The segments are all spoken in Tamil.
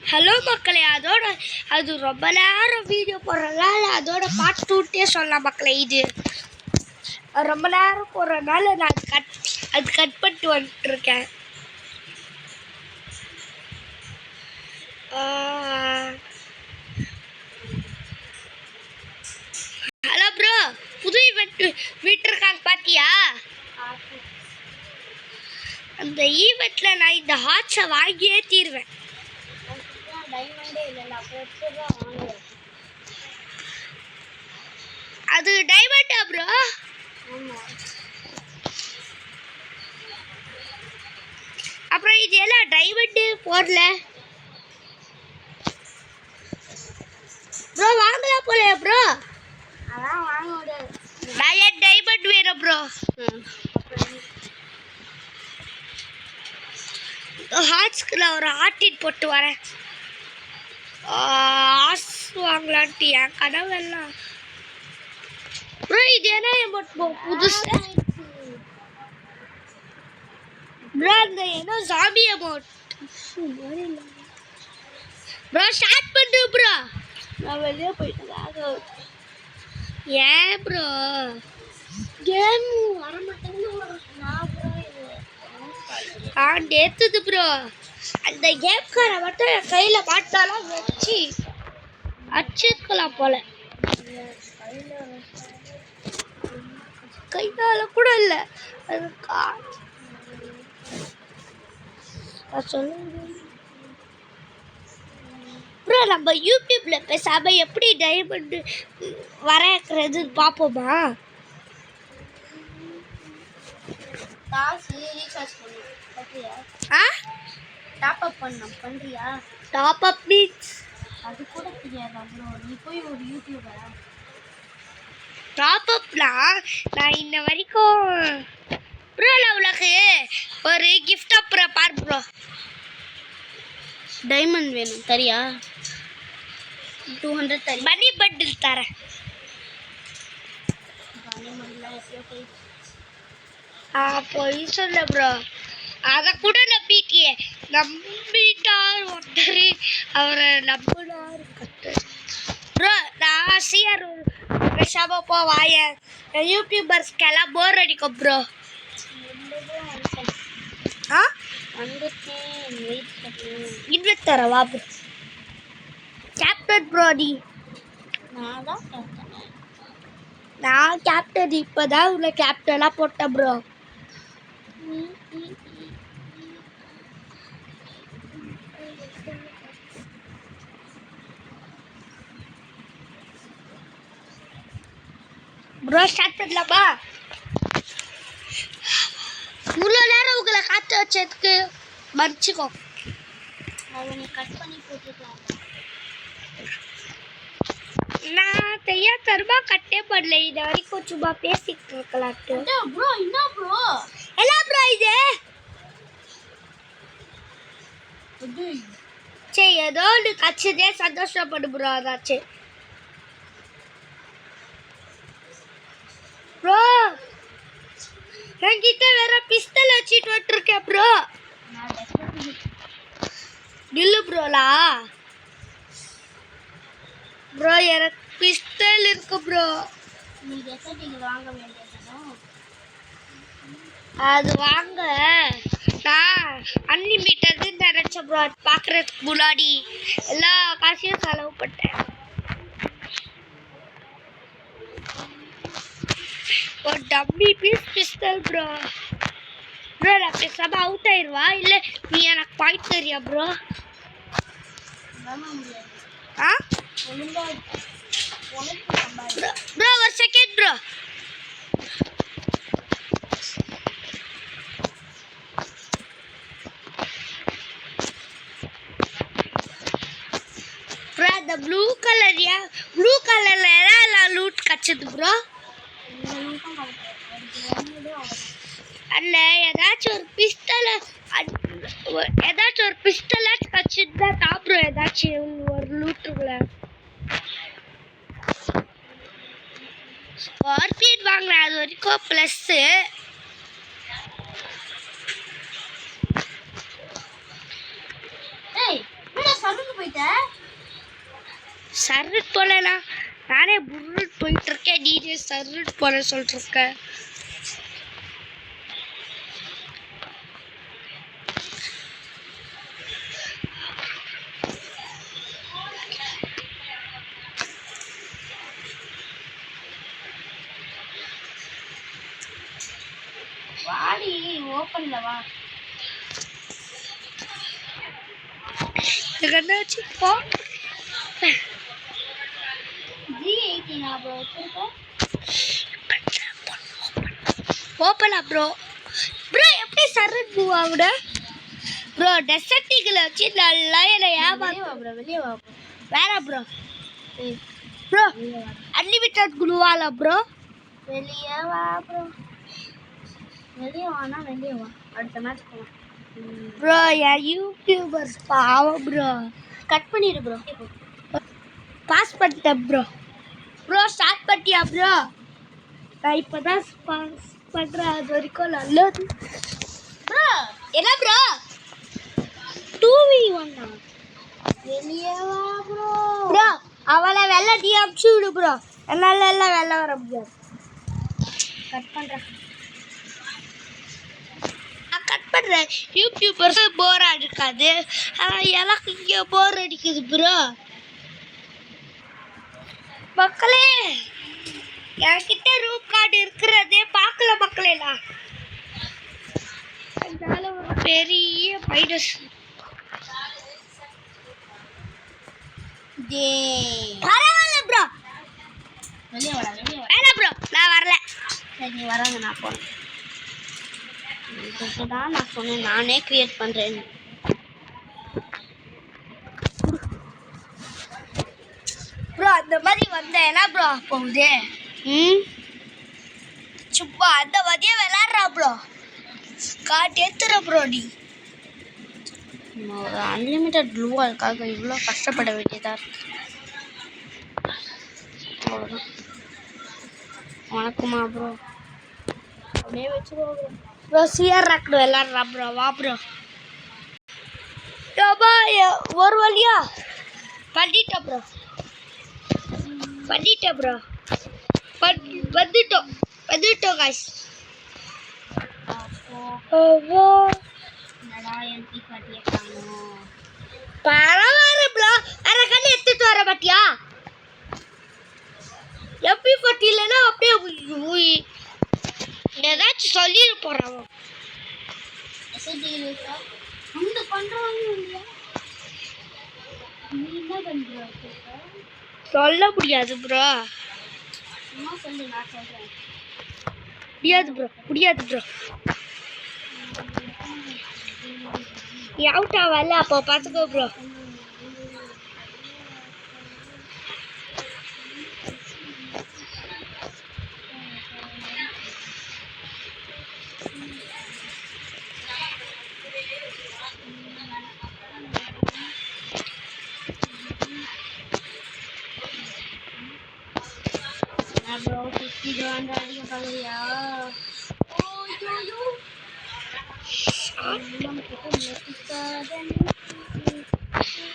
ஹலோ மக்களே, அது ரொம்ப நேரம் வீடியோ போடுறதுனால அதோட பார்ட் 2 சொல்லலாம் மக்களே. இது ரொம்ப நேரம் போடுறதுனால நான் அது கட் பண்ணிட்டு வந்துட்டுருக்கேன். ஹலோ ப்ரோ, புது ஈவெண்ட் விட்டுருக்காங்க பார்த்தியா? அந்த ஈவெண்ட்டில் நான் இந்த ஹார்ட்ஸை வாங்கியே தீருவேன். அது டைமண்டா ப்ரோ? அப்புறம் இது எல்லாம் டைமண்ட் போடல ப்ரோ. வாங்கலாம் போல ப்ரோ. அதான் வாங்க முடியாது. நான் ஏன் டைமண்ட் வேணும் ப்ரோ? ஹார்ட்ஸ்க்கு நான் ஒரு ஹார்ட்டின் போட்டு வரேன். ஆஸ் வாங்கலான்ட்டு என் கனவெல்லாம் ப்ரோ. இது என்ன எமௌண்ட் புதுசு ப்ரோ? அந்த ஏதோ ஜாம்பி அமௌண்ட் ப்ரோ. ஸ்டார்ட் பண்ணு ப்ரோ. நான் வெளியே போயிட்டு ஏன் ப்ரோ கேம் வர மாட்டேங்குது. நேத்துது ப்ரோ. அந்த கேம் காரை மட்டும் என் கையில் மாட்டாலாம் வச்சு அடிச்சிருக்கலாம் போல. கையால கூட இல்லை அது சொல்லுங்க ப்ரோ. நம்ம யூடியூப்ல பேசாம எப்படி டைமண்ட் வரைக்கிறது பார்ப்போமா? காசு ரீசார்ஜ் பண்ணு. பண்றியா? டாப் அப் பண்றியா? டாப் அப் மீன்ஸ் அது கூட தெரியாதா ப்ரோ? நீ போய் ஒரு யூடியூபரா? டாப் அப்னா நான் இன்ன வரைக்கும் ப்ரோ நான் உனக்கு ஒரு கிஃப்ட் அப்புறம் பார் ப்ரோ. டைமண்ட் வேணும் தரியா? 200 தரி. மணி பண்டில் தரேன். போய் சொல்ல ப்ரோ. அதை கூட நம்பிட்டியே. நம்பிட்டார் ஒருத்தர், அவரை நம்பினார் கத்தர் ப்ரோ. நான் சிஆர் பேசாம போவாய. யூடியூபர்ஸ்க்கெல்லாம் போர் அடிக்கும் ப்ரோ. இன்வெஸ்ட் தரவா ப்ரோ? கேப்டன் ப்ரோ நீ? நான் கேப்டன். இப்போதான் உள்ள கேப்டனாக போட்டேன் ப்ரோ. ப்ரோ ஸ்டார்ட் பண்ணலாமா? இவ்வளோ நேரம் உங்களை காற்று வச்சதுக்கு மன்னிச்சுக்கோ. அதை நீ கட் பண்ணி போட்டுக்கலாம். நான் தருமா கட்டே பண்ணல. இது வரைக்கும் சும்மா பேசிட்டு இருக்கலாட்டு. ப்ரோ என்ன ப்ரோ எல்லாம் ப்ரோ இது சரி ஏதோ ஒன்று கச்சதே சந்தோஷப்படு ப்ரோ. அதாச்சு ப்ரோ. என்கிட்ட வேற பிஸ்தல் வச்சுட்டு வந்துருக்கேன் ப்ரோ. நில்லு ப்ரோலா. ப்ரோ எனக்கு பிஸ்தல் இருக்கு ப்ரோ. நீங்க எஸ்எட்டிக்கு வாங்க வேண்டியதுதானே? அது வாங்க நான் அன்லிமிட்டது நினச்சேன் ப்ரோ. அது பார்க்குறதுக்கு முன்னாடி எல்லா காசையும் செலவு பண்ணிட்டேன். ஒரு dummy piece pistol bro. Bro நான் பேசாமல் அவுட் ஆயிடுவா இல்லை நீ எனக்கு பாயிண்ட் தெரியா ப்ரோ? ப்ரோ ஒரு செகண்ட் ப்ரோ. ப்ரோ அந்த ப்ளூ கலர்ல எல்லாம் லூட் கச்சது ப்ரோ. அல்ல ஏதாச்சும் ஒரு பிஸ்டலாச்சும் கச்சிருந்தா தான் ப்ரோ ஏதாச்சும் ஒரு லூட்டுக்குள்ள. ஸ்கார்பியன் வாங்கினேன் அது வரைக்கும் ப்ளஸ்ஸு. சதுக்கு சர்ருட் போலண்ணா நானே புருட் போயிட்டு இருக்கேன் நீனே சர்ருட் போல சொல்லிட்டு இருக்க வாடி ஓப்பன்ல வா. இதுக்கு என்னாச்சு போ G18 ப்ரோ வச்சிருக்க. ஓப்பனா ப்ரோ ப்ரோ எப்படி சர்ருட் மூவ் ஆகுட ப்ரோ டெசர்ட்டிகளை வச்சு நல்லா என்னை வெளியே வா ப்ரோ. வேற ப்ரோ ப்ரோ அன்லிமிட்டட் குழுவால ப்ரோ வெளியே வா ப்ரோ. வெளியே வானா வெளியே வா. அடுத்த மேட்ச் போலாம். ப்ரோ என் யூடியூபர்ஸ் பாவம் ப்ரோ கட் பண்ணிடு ப்ரோ. பாஸ் பண்ணிட்டேன் ப்ரோ ப்ரோ ஸ்டார்ட் பண்ணிட்டியா ப்ரோ நான் இப்போ தான் பாஸ் பண்ணுறேன் அது வரைக்கும் நல்லது ப்ரோ என்ன ப்ரோ 2v1 வெளியே வா ப்ரோ. ப்ரோ அவளை வெள்ளை டீ அமுச்சு விடு ப்ரோ என்னால் எல்லாம் வெள்ளை வர முடியாது கட் பண்ணுறேன். நான் கட் பண்ணுறேன் யூடியூபர்ஸ் போர் அடிக்காது ஆனால் எனக்கு இங்கே போர் அடிக்குது ப்ரோ மக்களே என்கிட்ட ரூம் கார்டு இருக்கிறதே பார்க்கல மக்களேடா அதனால ஒரு பெரிய மைனஸ் பரவாயில்ல ப்ரோ வெளியே வாடா வெளியே வா. வேணாம் ப்ரோ நான் வரல சரி நீ வராங்க நான் போனேன். இதுக்கு தான் நான் சொன்னேன் நானே கிரியேட் பண்ணுறேன்னு. ப்ரோ அந்த மாதிரி வந்தேன்னா ப்ரோ போகுது சும்மா அந்த மாதிரியே விளாட்றா ப்ரோ காட்டு ஏத்துற ப்ரோ நீ ஒரு அன்லிமிட்டட் ப்ளூவாலுக்காக இவ்வளோ கஷ்டப்பட வேண்டியதாக இருக்கு. அவ்வளோதான். வணக்கமா ப்ரோ. அப்படியே வச்சுருவோம் ப்ரோ. ப்ரோ சிஆர் ராக்டு விளாட்றா ப்ரோ வா ப்ரோ ஒரு வழியா பண்ணிட்டேன் ப்ரோ வந்துட்டோம் காய்ஸ் என்னடா என்ட்ரி காட்டியே காணோம். பரவாயில்ல ப்ரோ அரை கண்ணு எடுத்துட்டு வர மாட்டியா எப்படி பட்டியலன்னா அப்படியே ஏதாச்சும் சொல்லிட போறான் மெசேஜ் இருக்கா அந்த பண்ணுறாங்க இல்லையா. நீ என்ன பண்ணுற சொல்ல முடியாது ப்ரோ சும்மா சொல்லு நான் சொல்கிறேன். முடியாது ப்ரோ நீ அவுட் ஆகல அப்போ பார்த்துக்கோ ப்ரோ ப்ரோ 50 ரூபா அடிக்க பார்க்குறியா.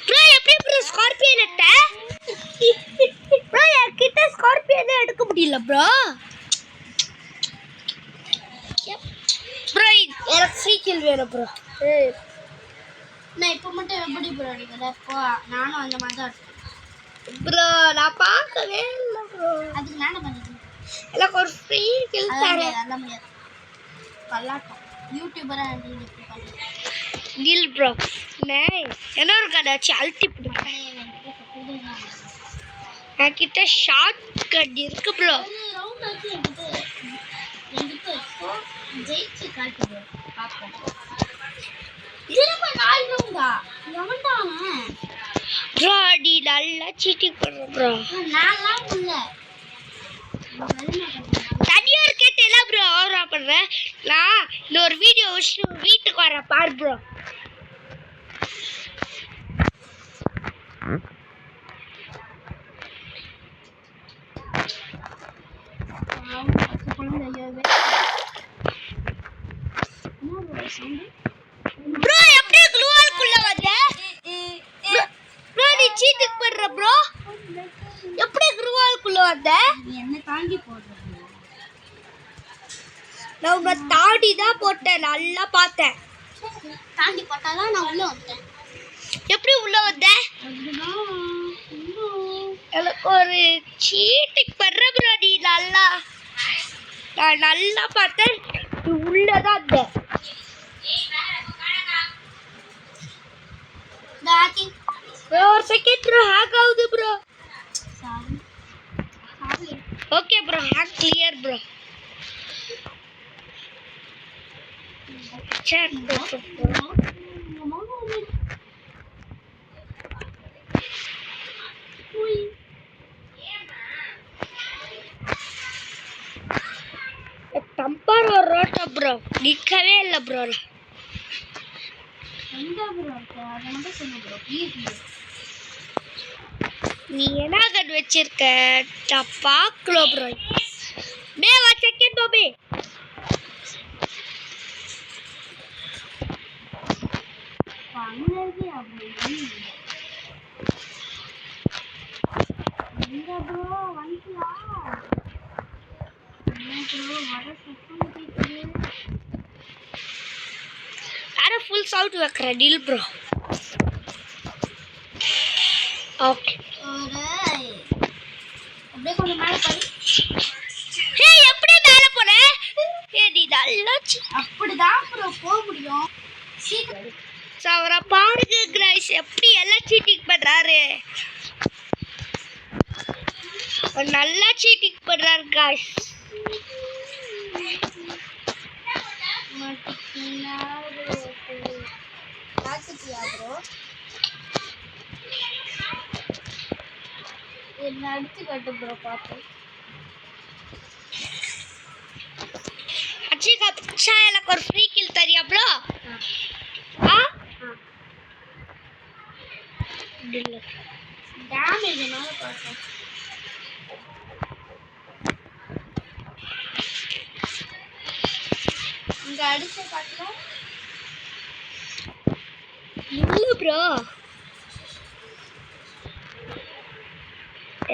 ப்ரோ எப்படி ப்ரோ ஸ்கார்பியன் எடுத்த ப்ரோ என்கிட்ட ஸ்கார்பியன் எடுக்க முடியல ப்ரோ ப்ரோ எனக்கு சீக்கிரம் வேணும் ப்ரோ நான் இப்போ மட்டும் எப்படி ப்ரோ அடிக்கல இப்போ நானும் அந்த மாதிரி தான் ப்ரோ நான் பார்க்கவே இல்லை ப்ரோ அதுக்கு நானும் பண்ணிக்கிறேன். எனக்கு ஒரு ஃப்ரீ கில் தரேன் அதெல்லாம் முடியாது. பல்லாட்டம் யூடியூபராக எப்படி பண்ணுறேன். நில் ப்ரோ நான் என்ன ஒரு கடை வச்சு அழுத்தி போடுவேன் என்கிட்ட ஷார்ட் கட் இருக்கு ப்ரோ ரவுண்ட் ஆச்சு என்கிட்ட இப்போ ஜெயிச்சு காட்டுது பார்ப்போம். திரும்ப 4 ரவுண்டா எவன்டா அவன். ப்ரோ நீ நல்லா சீட்டிங் பண்ணுற ப்ரோ நான்லாம் இல்லை தனியார் கேட்டு எல்லாம் ப்ரோ ஓவரா பண்ணுறேன் நான் இன்னொரு வீடியோ வச்சு வீட்டுக்கு வர பாரு ப்ரோ ப்ரோ எப்படி க்ளூவால்குள்ள வந்த ப்ரோ நீ சீட்டுக்கு பண்ற ப்ரோ எப்படி குருவாளுக்குள்ள வந்த? நீ என்ன தாண்டி போடுறது? நான் உன்னை தாண்டி தான் போட்டேன், நல்லா பார்த்தேன். தாண்டி போட்டாதான் நான் உள்ள வந்தேன். எப்படி உள்ள வந்த? எனக்கு ஒரு சீட்டிங் பண்ற ப்ரோ. நீ நல்லா, நான் நல்லா பார்த்தேன், நீ உள்ளதான் இருந்த. ப்ரோ ஒரு செகண்ட் ப்ரோ, ஹேக் ஆகுது bro. Okay bro, hack clear bro. சரி ப்ரோ. டம்பர் ஒரு ரோட்டா ப்ரோ, நிற்கவே இல்லை ப்ரோ. எங்க ப்ரோ இருக்க? அதை மட்டும் சொல்லு ப்ரோ ப்ளீஸ். நீ என்ன கட் வச்சிருக்க? நான் பார்க்கல ப்ரோ. மேவா second Bobby. அங்கே அப்படி எங்க ப்ரோ வந்துக்கலாம்? என்ன ப்ரோ வர சத்தம் கேட்குது? வேற ஃபுல் சவுண்ட் வைக்கிறேன் டீல் ப்ரோ. ஓகே அப்படியே கொஞ்சம் மேலே பாரு. ஹே எப்படி மேலே போற? ஏ நீ நல்லா அப்படிதான் ப்ரோ போக முடியும். சீக்கிரம் அவரை பாருங்க கிரைஸ், எப்படி எல்லாம் சீட்டிங் பண்றாரு. நல்லா சீட்டிங் பண்றாரு காய்ஸ். என்ன அடிச்சு கட்டு ப்ரோ பார்த்து. அச்சிகா பிச்சா எனக்கு ஒரு ஃப்ரீ கில் தரியா ப்ரோ? டேமேஜ் என்னால பார்த்தேன். இங்க அடிச்ச பாத்துல இல்லை ப்ரோ,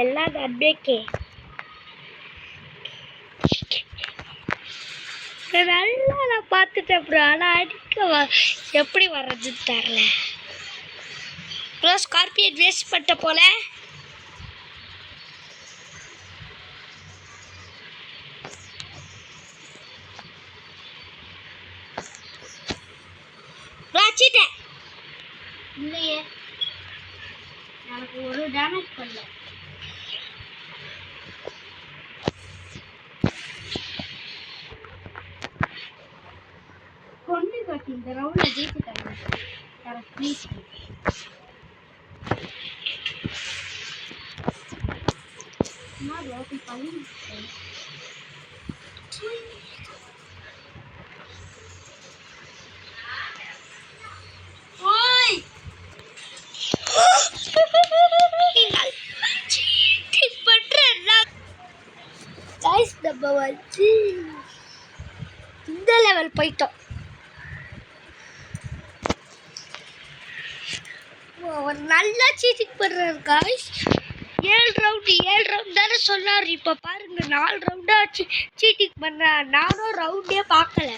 எல்லாம் நன்மைக்கே. நல்லா நான் பார்த்துட்டேன் ப்ரோ, ஆனால் அடிக்க எப்படி வர்றதுன்னு தெரில ப்ரோ. ஸ்கார்பியன் வேஸ்ட் பண்ணிட்ட போல. வச்சிட்டேன். இல்லையே, எனக்கு ஒரு டேமேஜ் பண்ணல. கொண்டு கட்டி இந்த ரவுண்ட்ல ஜெயிச்சுட்டாங்க. ப்ளீஸ் ஓகே பண்ணி நம்ம வந்து இந்த லெவல் போயிட்டோம். அவர் நல்லா சீட்டிங் பண்றாரு காய்ஸ். 7 ரவுண்ட் தானே சொன்னார். இப்போ பாருங்க 4 ரவுண்டா சீட்டிங் பண்றாரு. நானும் ரவுண்டே பார்க்கல.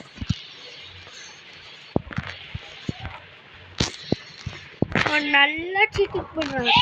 நல்லா சீட்டிங் பண்றாரு.